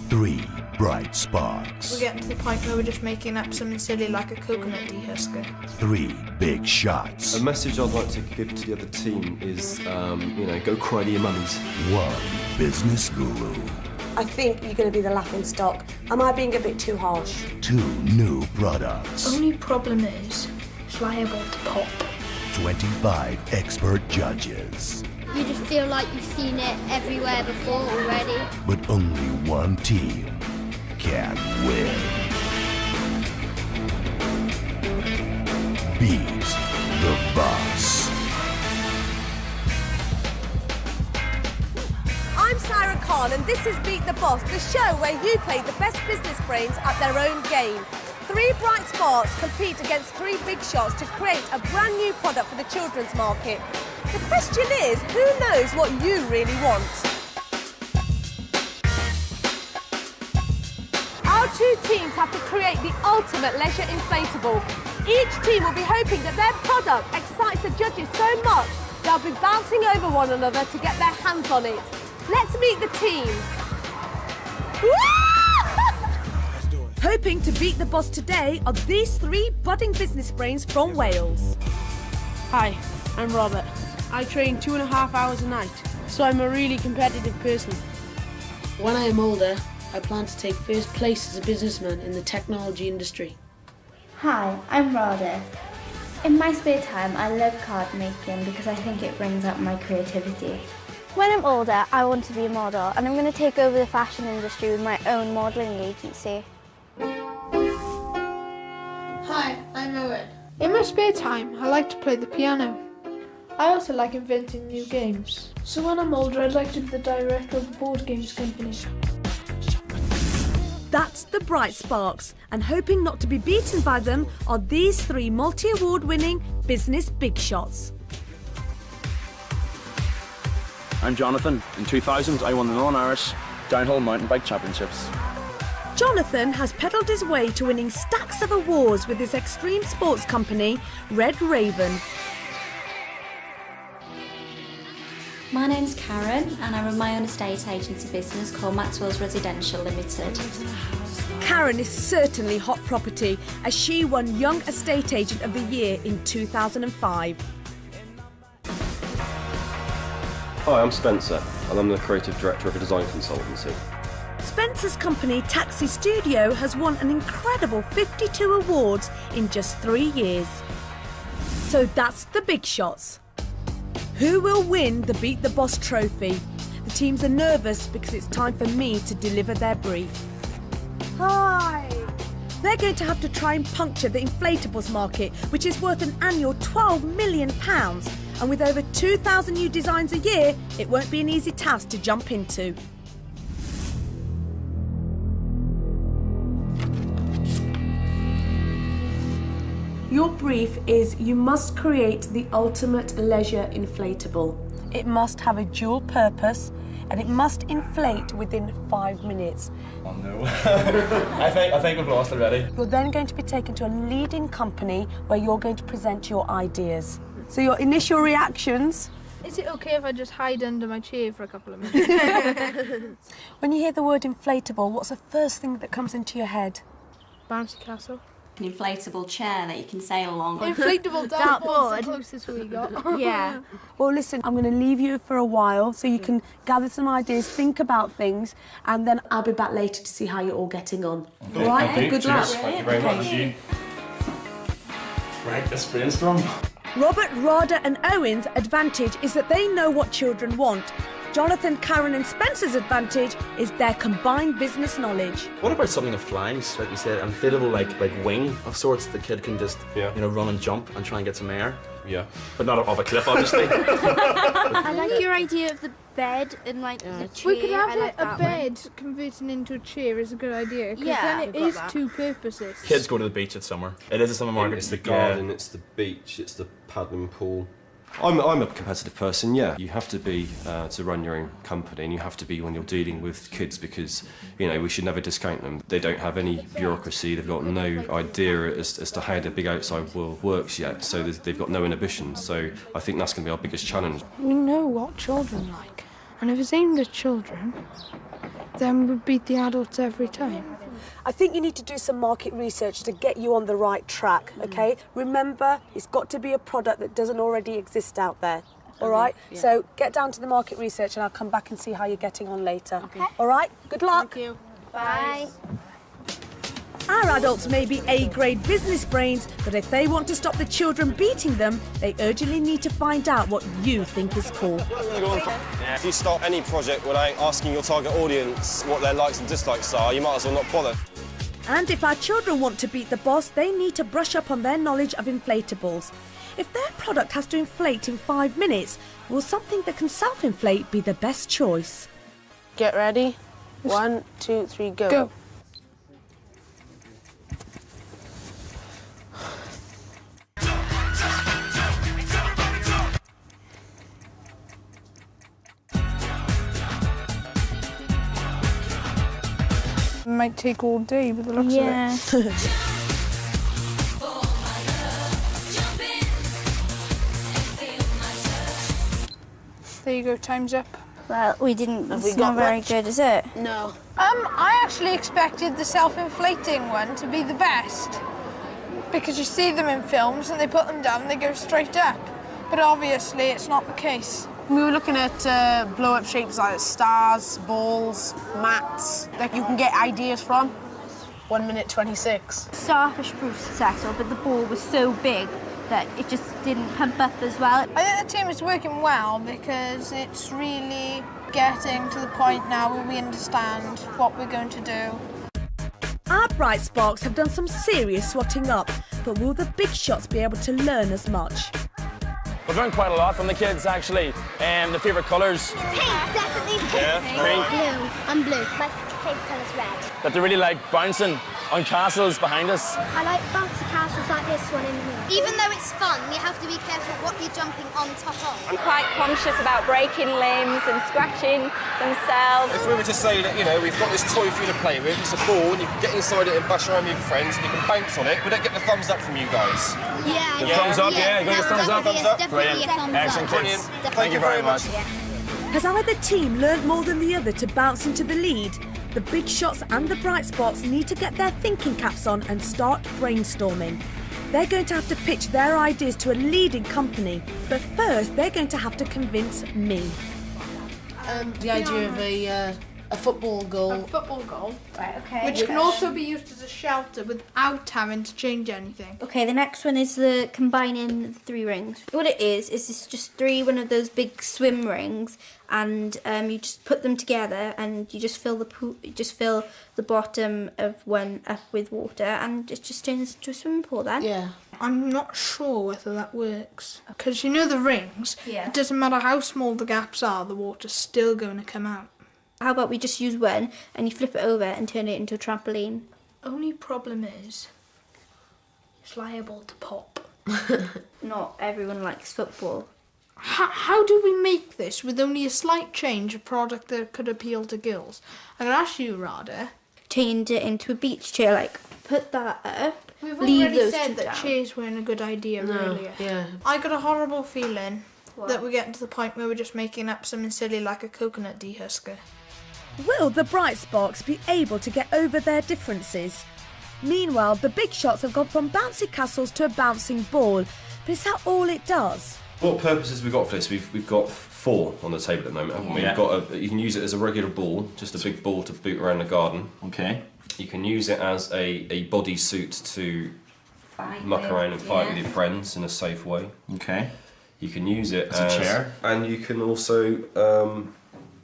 3 bright sparks. We're getting to the point where we're just making up something silly like a coconut dehusker. 3 big shots. A message I'd like to give to the other team is, go cry to your mummies. 1 business guru. I think you're going to be the laughing stock. Am I being a bit too harsh? 2 new products. Only problem is, it's liable to pop. 25 expert judges. You just feel like you've seen it everywhere before already. But only one team can win. Beat the boss. I'm Sarah Khan and this is Beat the Boss, the show where you play the best business brains at their own game. 3 bright sparks compete against 3 big shots to create a brand new product for the children's market. The question is, who knows what you really want? Our 2 teams have to create the ultimate leisure inflatable. Each team will be hoping that their product excites the judges so much they'll be bouncing over one another to get their hands on it. Let's meet the teams. Hoping to beat the boss today are these 3 budding business brains from Wales. Hi, I'm Robert. I train 2.5 hours a night, so I'm a really competitive person. When I am older, I plan to take first place as a businessman in the technology industry. Hi, I'm Radha. In my spare time, I love card making because I think it brings out my creativity. When I'm older, I want to be a model, and I'm going to take over the fashion industry with my own modelling agency. Hi, I'm Owen. In my spare time, I like to play the piano. I also like inventing new games. So when I'm older, I'd like to be the director of a board games company. That's the bright sparks, and hoping not to be beaten by them are these 3 multi-award winning business big shots. I'm Jonathan. In 2000, I won the Northern Irish Downhill Mountain Bike Championships. Jonathan has pedalled his way to winning stacks of awards with his extreme sports company, Red Raven. My name's Karen and I run my own estate agency business called Maxwell's Residential Limited. Karen is certainly hot property as she won Young Estate Agent of the Year in 2005. Hi, I'm Spencer and I'm the creative director of a design consultancy. Spencer's company, Taxi Studio, has won an incredible 52 awards in just 3 years. So that's the big shots. Who will win the Beat the Boss trophy? The teams are nervous because it's time for me to deliver their brief. Hi! They're going to have to try and puncture the inflatables market, which is worth an annual £12 million. And with over 2,000 new designs a year, it won't be an easy task to jump into. Your brief is you must create the ultimate leisure inflatable. It must have a dual purpose and it must inflate within 5 minutes. Oh no. I think we've lost already. You're then going to be taken to a leading company where you're going to present your ideas. So your initial reactions. Is it okay if I just hide under my chair for a couple of minutes? When you hear the word inflatable, what's the first thing that comes into your head? Bouncy castle. An inflatable chair that you can sail along on. Inflatable dartboard. The closest we got. Yeah. Well, listen, I'm going to leave you for a while so you can gather some ideas, think about things, and then I'll be back later to see how you're all getting on. Okay, all right? thank you. Good luck. Thank you very much. Right, let's brainstorm. Robert, Radha and Owen's advantage is that they know what children want. Jonathan, Karen and Spencer's advantage is their combined business knowledge. What about something that flies, like you said, an inflatable like wing of sorts the kid can just run and jump and try and get some air? Yeah. But not off a cliff, obviously. I like your idea of the bed and like the chair. We could have I like a bed converting into a chair is a good idea. Because then it is 2 purposes. Kids go to the beach at summer. It is a summer market. It's the garden, it's the beach, it's the paddling pool. I'm a competitive person, yeah. You have to be to run your own company, and you have to be when you're dealing with kids because, we should never discount them. They don't have any bureaucracy, they've got no idea as to how the big outside world works yet, so they've got no inhibitions. So I think that's going to be our biggest challenge. We know what children like. And if it's aimed at children, then we beat the adults every time. I think you need to do some market research to get you on the right track, OK? Remember, it's got to be a product that doesn't already exist out there, all right? Yeah. So get down to the market research and I'll come back and see how you're getting on later. Okay. All right? Good luck. Thank you. Bye. Our adults may be A-grade business brains, but if they want to stop the children beating them, they urgently need to find out what you think is cool. If you start any project without asking your target audience what their likes and dislikes are, you might as well not bother. And if our children want to beat the boss, they need to brush up on their knowledge of inflatables. If their product has to inflate in 5 minutes, will something that can self-inflate be the best choice? Get ready. 1, 2, 3, go. Go. It might take all day with the looks of it. There you go, time's up. Well, we didn't. Have we It's got not very much? good, is it? No. I actually expected the self-inflating one to be the best because you see them in films and they put them down and they go straight up. But obviously it's not the case. We were looking at blow-up shapes like stars, balls, mats that you can get ideas from. 1 minute 26. Starfish proved successful, but the ball was so big that it just didn't pump up as well. I think the team is working well because it's really getting to the point now where we understand what we're going to do. Our Bright Sparks have done some serious swatting up, but will the big shots be able to learn as much? We've learned quite a lot from the kids, actually. Their favourite colours. Pink, definitely pink. Yeah, pink. Blue. I'm blue. My favourite colour's red. That they really like bouncing on castles behind us. I like bouncy castles like this one in here. Even though it's fun, you have to be careful what you're jumping on top of. I'm quite conscious about breaking limbs and scratching themselves. If we were to say that, you know, we've got this toy for you to play with, it's a ball, and you can get inside it and bash around with your friends, and you can bounce on it, would that get the thumbs up from you guys? Yeah. Thumbs up, yeah? You got your thumbs up? Thumbs up? Definitely a thumbs up. Excellent, Brilliant. kids. Thank you very much. Has either team learned more than the other to bounce into the lead? The big shots and the bright spots need to get their thinking caps on and start brainstorming. They're going to have to pitch their ideas to a leading company, but first they're going to have to convince me. The idea of a football goal. A football goal, Right, okay. which can also be used as a shelter without having to change anything. Okay, the next one is the combining the 3 rings. What it is it's just one of those big swim rings, and you just put them together, and you just fill the bottom of one up with water, and it just turns into a swimming pool then. Yeah. I'm not sure whether that works because you know the rings. Yeah. It doesn't matter how small the gaps are, the water's still going to come out. How about we just use one, and you flip it over and turn it into a trampoline? Only problem is, it's liable to pop. Not everyone likes football. How do we make this with only a slight change, a product that could appeal to girls? I'm going to ask you, Radha. Turned it into a beach chair, like put that up. We've leave already those said two that down. chairs weren't a good idea earlier. Yeah. I got a horrible feeling What? that we're getting to the point where we're just making up something silly like a coconut dehusker. Will the Bright Sparks be able to get over their differences? Meanwhile, the big shots have gone from bouncy castles to a bouncing ball, but is that all it does? What purposes have we got for this? We've got 4 on the table at the moment, haven't we? Yeah. You can use it as a regular ball, just a big ball to boot around the garden. Okay. You can use it as a bodysuit to muck around and fight with your friends in a safe way. Okay. You can use it As a chair. And you can also,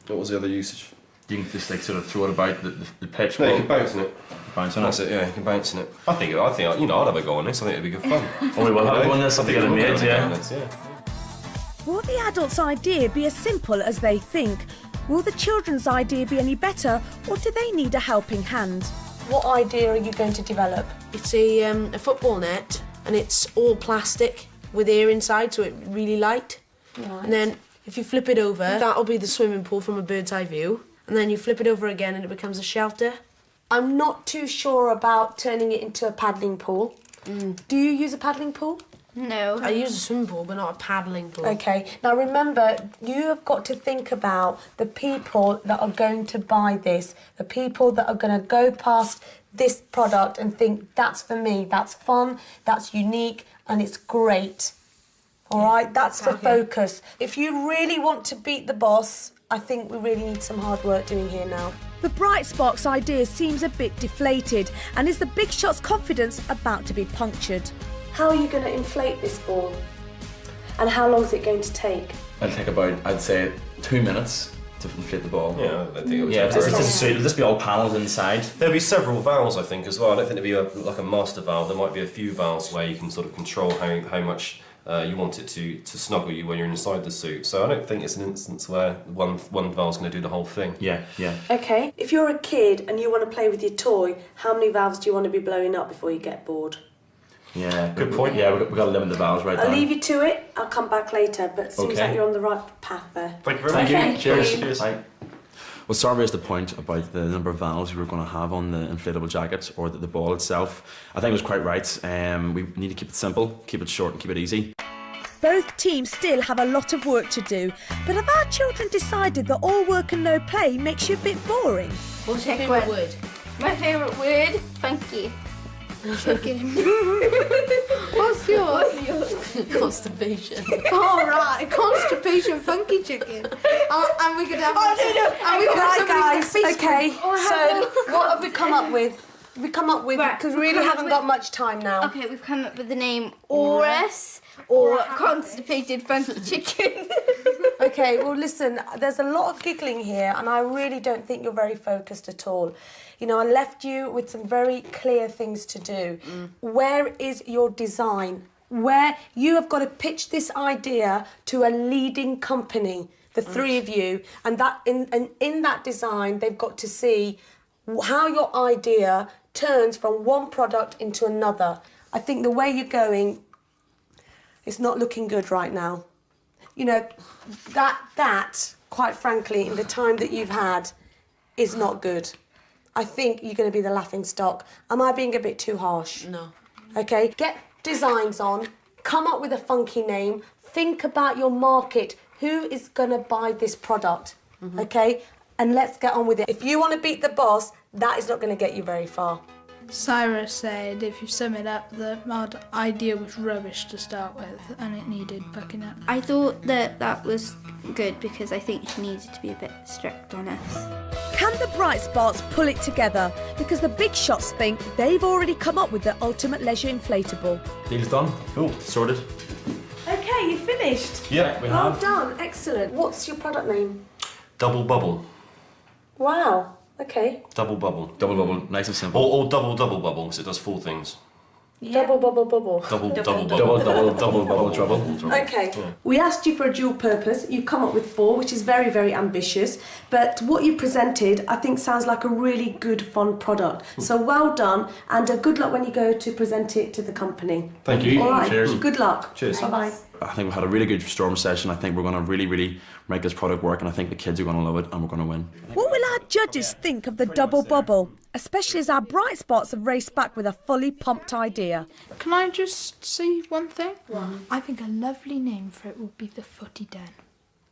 what was the other usage? You can just like sort of throw it about the pitch. No, you can bounce on it. Bounce on That's it. it, yeah, you can bounce on it. I think, you know, I'd have a go on this. I think it'd be good fun. Oh, we will have one. That's something I think that we'll made, have a go on yeah. this, yeah. Will the adults' idea be as simple as they think? Will the children's idea be any better, or do they need a helping hand? What idea are you going to develop? It's a football net, and it's all plastic with air inside, so it's really light. Right. And then if you flip it over, that'll be the swimming pool from a bird's eye view. And then you flip it over again and it becomes a shelter. I'm not too sure about turning it into a paddling pool. Do you use a paddling pool? No. I use a swimming pool, but not a paddling pool. Okay, now remember, you have got to think about the people that are going to buy this, the people that are going to go past this product and think, that's for me, that's fun, that's unique, and it's great. All right, that's the focus. If you really want to beat the boss, I think we really need some hard work doing here now. The Bright Sparks idea seems a bit deflated, and is the Big Shot's confidence about to be punctured? How are you going to inflate this ball? And how long is it going to take? It'll take about, I'd say, 2 minutes to inflate the ball. Yeah, I think it would Yeah, take it'll just be all panels inside. There'll be several valves, I think, as well. I don't think there'll be like a master valve. There might be a few valves where you can sort of control how much you want it to snuggle you when you're inside the suit. So I don't think it's an instance where one valve's going to do the whole thing. Yeah. Okay, if you're a kid and you want to play with your toy, how many valves do you want to be blowing up before you get bored? Yeah, good point. Yeah, we've got to limit the valves right I'll down. leave you to it. I'll come back later, but it seems Okay. like you're on the right path there. Thank you very much. Thank you. Cheers. Cheers. Bye. Well, Sarah raised the point about the number of valves we were going to have on the inflatable jacket or the ball itself. I think it was quite right. We need to keep it simple, keep it short and keep it easy. Both teams still have a lot of work to do, but have our children decided that all work and no play makes you a bit boring? What's your favourite word? My favourite word? Funky. Chicken. What's yours? Constipation. All right, constipation, funky chicken. And we could have. Right, guys. Okay. So, what have we come up with? We come up with Right, because we really haven't got much time now. Okay, we've come up with the name Orus or constipated funky chicken. Okay, well listen, there's a lot of giggling here and I really don't think you're very focused at all. You know, I left you with some very clear things to do. Where is your design? Where you have got to pitch this idea to a leading company, the three of you, and that in that design they've got to see how your idea turns from one product into another. I think the way you're going, it's not looking good right now. You know, that, quite frankly, in the time that you've had, is not good. I think you're going to be the laughing stock. Am I being a bit too harsh? No. Okay, get designs on, come up with a funky name, think about your market. Who is going to buy this product? Okay? And let's get on with it. If you want to beat the boss, that is not going to get you very far. Cyrus said, if you sum it up, the idea was rubbish to start with and it needed bucking up. I thought that was good because I think she needed to be a bit strict on us. Can the Bright Sparks pull it together? Because the Big Shots think they've already come up with the ultimate leisure inflatable. Deal's done. Cool. Sorted. Okay, you finished? Yeah, we Well have. done, excellent. What's your product name? Double bubble. Wow, okay. Double bubble. Double bubble, nice and simple. Or double bubble, because it does 4 things. Double bubble bubble. Double Double bubble. bubble trouble. Okay, we asked you for a dual purpose. You've come up with 4, which is very, very ambitious. But what you presented, I think, sounds like a really good, fun product. So well done, and good luck when you go to present it to the company. Thank you. All right, Cheers. good luck. Cheers. Bye-bye. I think we've had a really good storm session. I think we're going to really make this product work, and I think the kids are going to love it, and we're going to win. What will our judges think of the double bubble? Especially as our Bright Spots have raced back with a fully pumped idea. Can I just say one thing? I think a lovely name for it would be the Footy Den.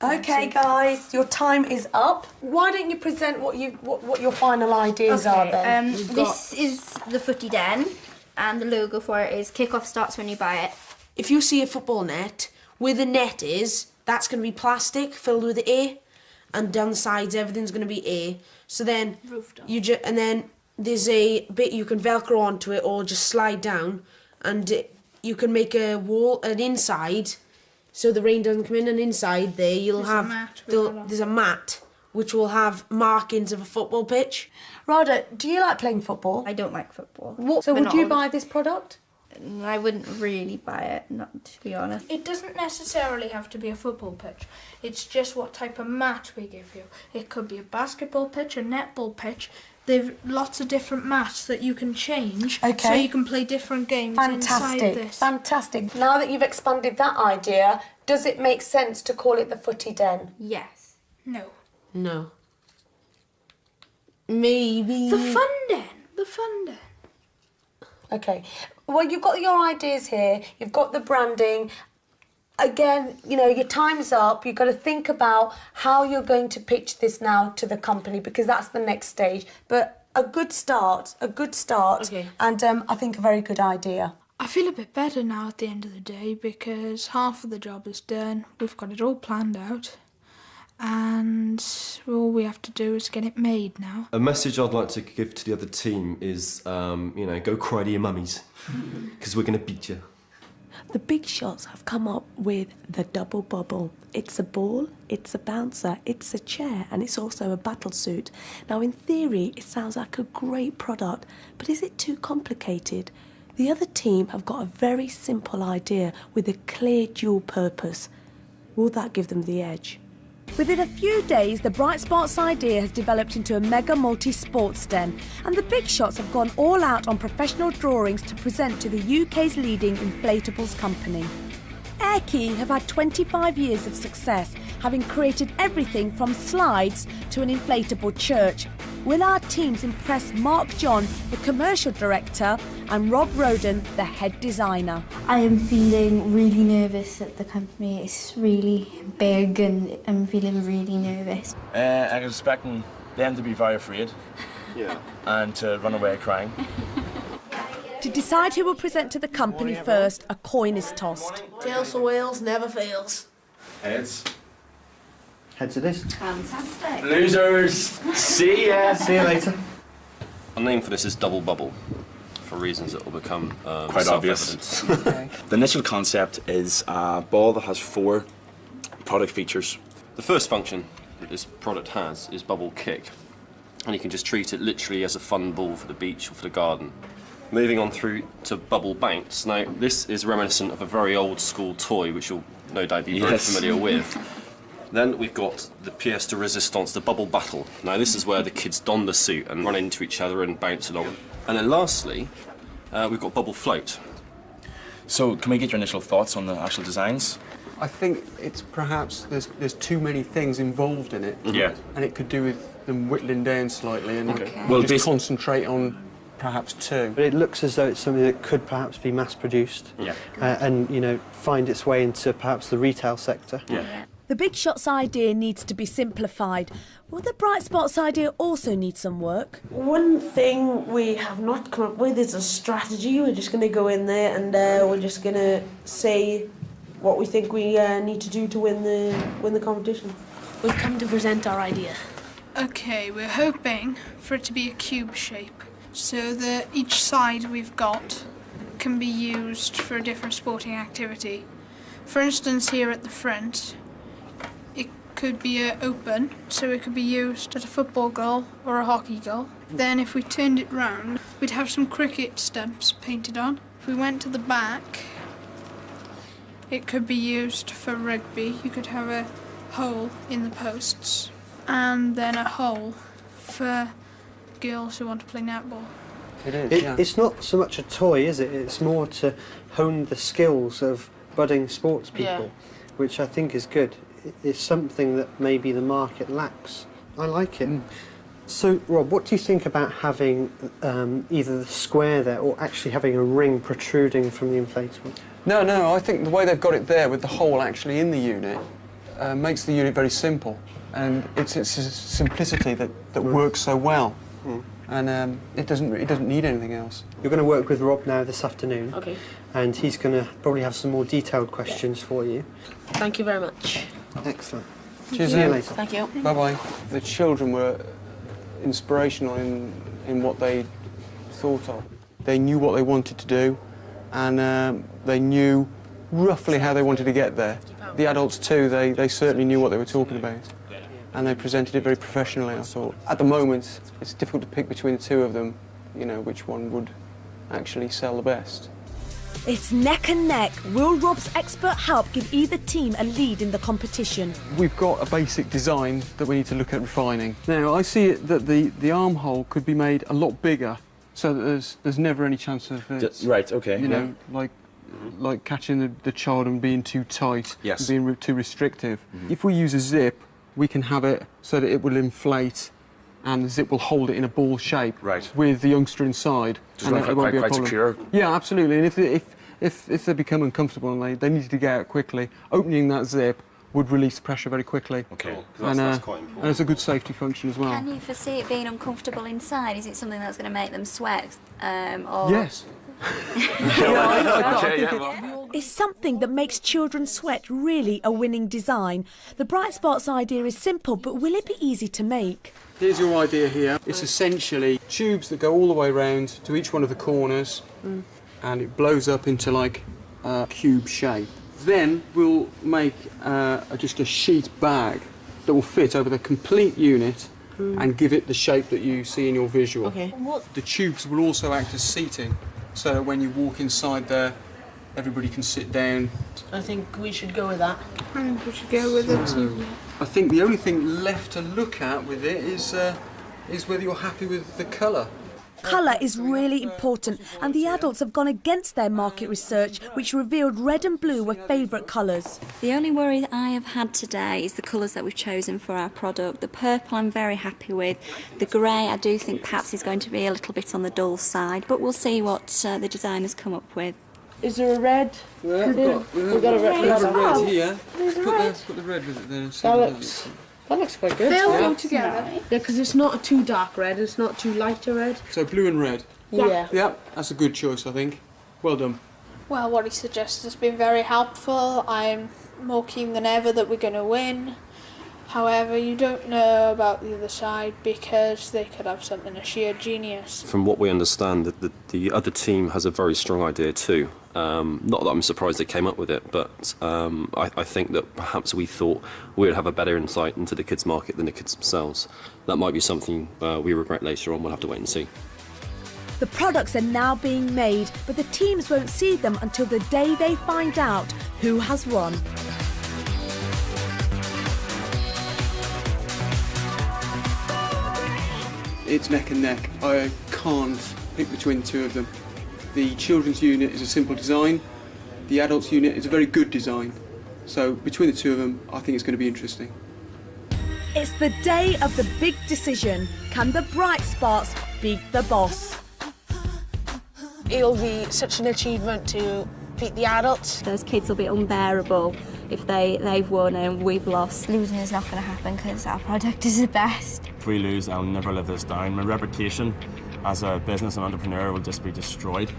Okay, guys, your time is up. Why don't you present what your final ideas are then? This is the Footy Den, and the logo for it is "Kickoff starts when you buy it." If you see a football net, where the net is, that's going to be plastic filled with air, and down the sides everything's going to be air. So then and then there's a bit you can Velcro onto it or just slide down, and you can make a wall, an inside, so the rain doesn't come in. And inside there you'll there's a mat which will have markings of a football pitch. Radha, do you like playing football? I don't like football. So But would not you all- buy this product? I wouldn't really buy it, not to be honest. It doesn't necessarily have to be a football pitch. It's just what type of mat we give you. It could be a basketball pitch, a netball pitch. There's lots of different mats that you can change, so you can play different games inside this. Fantastic. Now that you've expanded that idea, does it make sense to call it the Footy Den? Yes. No. No. Maybe. The Fun Den. The Fun Den. Okay. Well, you've got your ideas here, you've got the branding. Again, you know, your time's up. You've got to think about how you're going to pitch this now to the company, because that's the next stage. But a good start, Okay. and I think a very good idea. I feel a bit better now at the end of the day because half of the job is done. We've got it all planned out. And all we have to do is get it made now. A message I'd like to give to the other team is, you know, go cry to your mummies, because we're going to beat you. The Big Shots have come up with the double bubble. It's a ball, it's a bouncer, it's a chair, and it's also a battle suit. Now, in theory, it sounds like a great product, but is it too complicated? The other team have got a very simple idea with a clear dual purpose. Will that give them the edge? Within a few days, the Bright Sparks idea has developed into a mega multi-sports den, and the Big Shots have gone all out on professional drawings to present to the UK's leading inflatables company. Airkey have had 25 years of success, having created everything from slides to an inflatable church. Will our teams impress Mark John, the commercial director, and Rob Roden, the head designer? I am feeling really nervous that the company is really big and I'm feeling really nervous. I'm expecting them to be very afraid. Yeah. And to run away crying. To decide who will present to the company first, a coin is tossed. Tails for Wales never fails. Heads. Heads it is. Fantastic. Losers. See ya. See you later. Our name for this is Double Bubble, for reasons that will become Quite obvious. The initial concept is a ball that has 4 product features. The first function that this product has is Bubble Kick, and you can just treat it literally as a fun ball for the beach or for the garden. Moving on through to Bubble Bounce. Now, this is reminiscent of a very old school toy, which you'll no doubt be very familiar with. Then we've got the pièce de résistance, the Bubble Battle. Now, this is where the kids don the suit and run into each other and bounce along. And then lastly, we've got Bubble Float. So, can we get your initial thoughts on the actual designs? I think it's perhaps there's too many things involved in it. Yeah. And it could do with them whittling down slightly and Well, just concentrate on perhaps 2. But it looks as though it's something that could perhaps be mass-produced. Yeah. And, you know, find its way into perhaps the retail sector. Yeah. The Big Shots idea needs to be simplified. Will the Bright Spots idea also need some work? One thing we have not come up with is a strategy. We're just going to go in there and we're just going to say what we think we need to do to win the competition. We've come to present our idea. Okay, we're hoping for it to be a cube shape, so that each side we've got can be used for a different sporting activity. For instance, here at the front, it could be open, so it could be used as a football goal or a hockey goal. Then if we turned it round, we'd have some cricket stumps painted on. If we went to the back, it could be used for rugby. You could have a hole in the posts and then a hole for girls who want to play netball. It is, It's not so much a toy, is it? It's more to hone the skills of budding sports people, which I think is good. It's something that maybe the market lacks. I like it. So, Rob, what do you think about having either the square there or actually having a ring protruding from the inflatable? No, I think the way they've got it there with the hole actually in the unit makes the unit very simple. And it's a simplicity that works so well. And it doesn't need anything else. You're going to work with Rob now this afternoon. Okay. And he's going to probably have some more detailed questions for you. Thank you very much. Excellent. Cheers. See you later. Thank you. Bye-bye. The children were inspirational in what they thought of. They knew what they wanted to do, and they knew roughly how they wanted to get there. The adults too, they certainly knew what they were talking about. And they presented it very professionally, I thought. At the moment, it's difficult to pick between the two of them, you know, which one would actually sell the best. It's neck and neck. Will Rob's expert help give either team a lead in the competition? We've got a basic design that we need to look at refining. Now, I see it that the armhole could be made a lot bigger, so that there's never any chance of it, Right, okay. you know, like catching the child and being too tight, and being too restrictive. If we use a zip, we can have it so that it will inflate and the zip will hold it in a ball shape. Right. With the youngster inside. Just quite secure. Yeah, absolutely. And if they become uncomfortable and they need to get out quickly, opening that zip would release pressure very quickly. Okay. That's quite important. And it's a good safety function as well. Can you foresee it being uncomfortable inside? Is it something that's going to make them sweat? Or... Yes. Is something that makes children sweat really a winning design? The Bright Spots idea is simple, but will it be easy to make? Here's your idea here. It's essentially tubes that go all the way round to each one of the corners, and it blows up into like a cube shape. Then we'll make just a sheet bag that will fit over the complete unit and give it the shape that you see in your visual. Okay. The tubes will also act as seating, so that when you walk inside there, everybody can sit down. I think we should go with that. I think we should go with it too. I think the only thing left to look at with it is whether you're happy with the colour. Colour is really important, and the adults have gone against their market research, which revealed red and blue were favourite colours. The only worry that I have had today is the colours that we've chosen for our product. The purple I'm very happy with. The grey I do think perhaps is going to be a little bit on the dull side, but we'll see what the designers come up with. Is there a red? Yeah, we've got a red here. There's a red. Put the red with it there. That looks quite good. They'll go together. Yeah, because it's not a too dark red, it's not too light a red. So blue and red? Yeah. Yeah, that's a good choice, I think. Well done. Well, what he suggests has been very helpful. I'm more keen than ever that we're going to win. However, you don't know about the other side because they could have something of sheer genius. From what we understand, the other team has a very strong idea too. Not that I'm surprised they came up with it, but I think that perhaps we thought we would have a better insight into the kids' market than the kids themselves. That might be something we regret later on. We'll have to wait and see. The products are now being made, but the teams won't see them until the day they find out who has won. It's neck and neck. I can't pick between the two of them. The children's unit is a simple design. The adults unit is a very good design. So between the two of them, I think it's going to be interesting. It's the day of the big decision. Can the Bright Spots beat the boss? It'll be such an achievement to beat the adults. Those kids will be unbearable if they've won and we've lost. Losing is not going to happen because our product is the best. If we lose, I'll never live this down. My reputation as a business and entrepreneur will just be destroyed.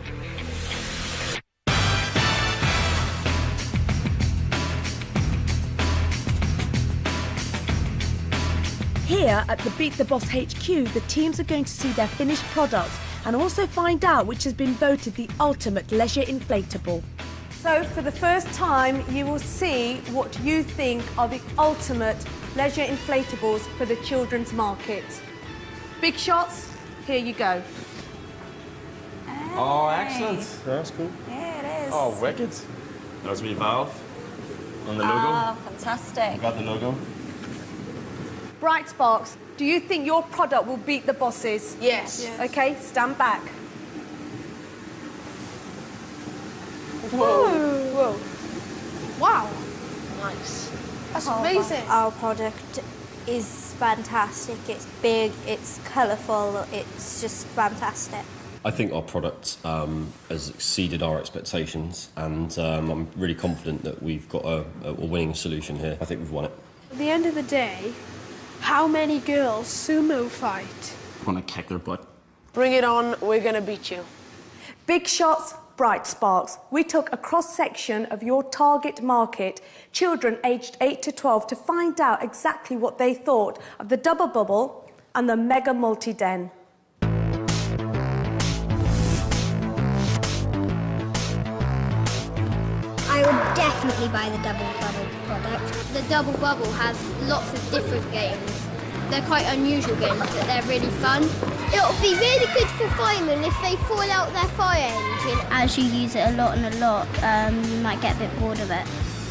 Here at the Beat the Boss HQ, the teams are going to see their finished products and also find out which has been voted the ultimate leisure inflatable. So for the first time, you will see what you think are the ultimate leisure inflatables for the children's market. Big shots, here you go. Oh, excellent. That's cool. Yeah, it is. Oh, wicked. There's me valve on the logo. Oh, fantastic. Got the logo. Bright Sparks, do you think your product will beat the boss's? Yes. Okay, stand back. Whoa. Whoa. Wow. Nice. That's amazing. Our product is fantastic. It's big, it's colourful, it's just fantastic. I think our product has exceeded our expectations, and I'm really confident that we've got a winning solution here. I think we've won it. At the end of the day, how many girls sumo fight? I'm gonna kick their butt. Bring it on, we're going to beat you. Big shots, Bright Sparks. We took a cross-section of your target market, children aged 8 to 12, to find out exactly what they thought of the Double Bubble and the Mega Multi-Den. I would definitely buy the Double Bubble product. The Double Bubble has lots of different games. They're quite unusual games, but they're really fun. It'll be really good for firemen if they fall out their fire engine. As you use it a lot and a lot, you might get a bit bored of it.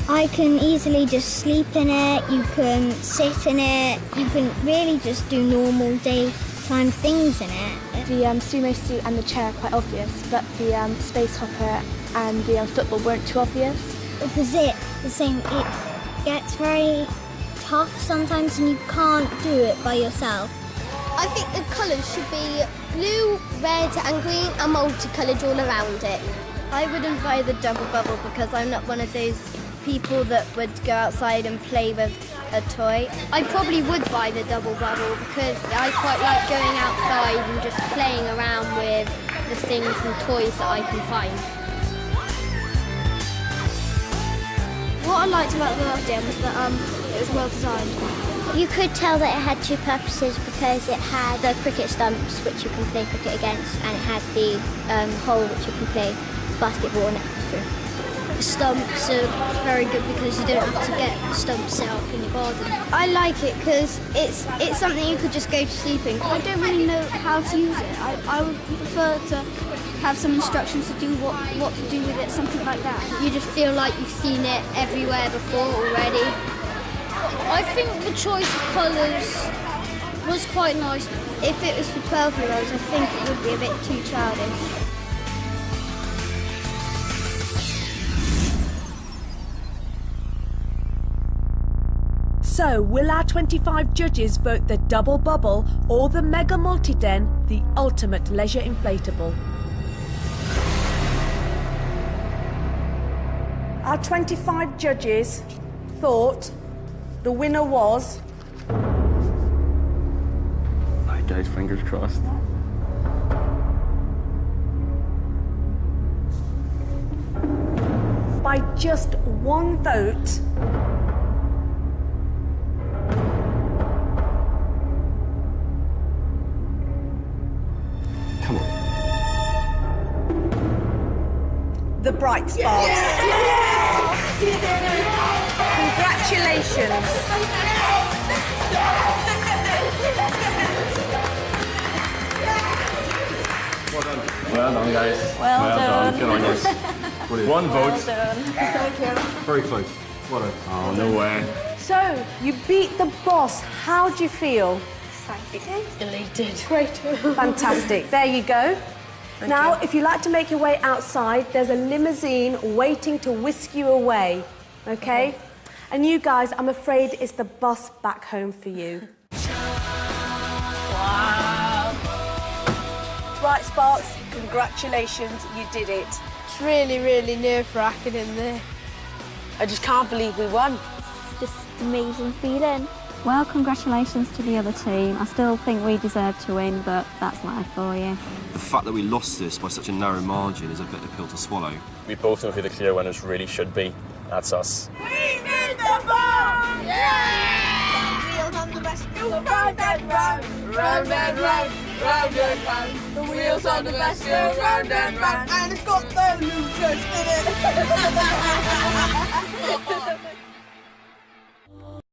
I can easily just sleep in it, you can sit in it, you can really just do normal daytime things in it. The sumo suit and the chair are quite obvious, but the space hopper and the football weren't too obvious. With the zip, the same, it gets very tough sometimes and you can't do it by yourself. I think the colours should be blue, red and green and multicoloured all around it. I wouldn't buy the double bubble because I'm not one of those people that would go outside and play with a toy. I probably would buy the double bubble because I quite like going outside and just playing around with the things and toys that I can find. What I liked about the last game was that it was well designed. You could tell that it had two purposes because it had the cricket stumps which you can play cricket against and it had the hole which you can play basketball and through. The stumps are very good because you don't have to get stumps set up in your garden. I like it because it's something you could just go to sleep in. I don't really know how to use it. I would prefer to have some instructions to do what to do with it, something like that. You just feel like you've seen it everywhere before already. I think the choice of colours was quite nice. If it was for 12-year-olds, I think it would be a bit too childish. So, will our 25 judges vote the double bubble or the mega multi-den, the ultimate leisure inflatable? Our 25 judges thought the winner was... Right, guys, fingers crossed. by just one vote. Come on. The Bright Sparks. Congratulations. Well done. Well done, guys. Well done. Good on you. Brilliant. One vote. Well done. Thank you. Very close. Well done. Oh, no way. So, you beat the boss. How do you feel? Excited. Elated. Great. Fantastic. There you go. Now, if you'd like to make your way outside, there's a limousine waiting to whisk you away, okay? And you guys, I'm afraid it's the bus back home for you. Wow. Right, Sparks, congratulations, you did it. It's really, really nerve-wracking in there. I just can't believe we won. It's just an amazing feeling. Well, congratulations to the other team. I still think we deserve to win, but that's life for you. The fact that we lost this by such a narrow margin is a bitter pill to swallow. We both know who the clear winners really should be. That's us. We did the ball! Yeah! Wheels on the bus go round and round, round and round, round and round. The wheels on the bus go round and round, and it's got the losers in it.